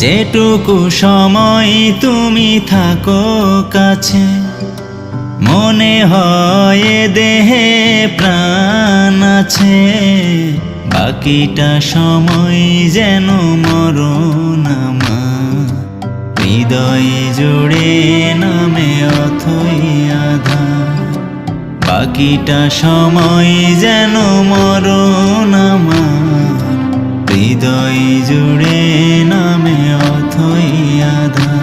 যেটুকু সময় তুমি থাকো কাছে, মনে হয় এ দেহে প্রাণ আছে। বাকিটা সময় যেন মরণ আমার, হৃদয় জুড়ে নামে অথই আধার। বাকিটা সময় যেন মরণ আমার, হৃদয় জুড়ে নামে অথই আধার।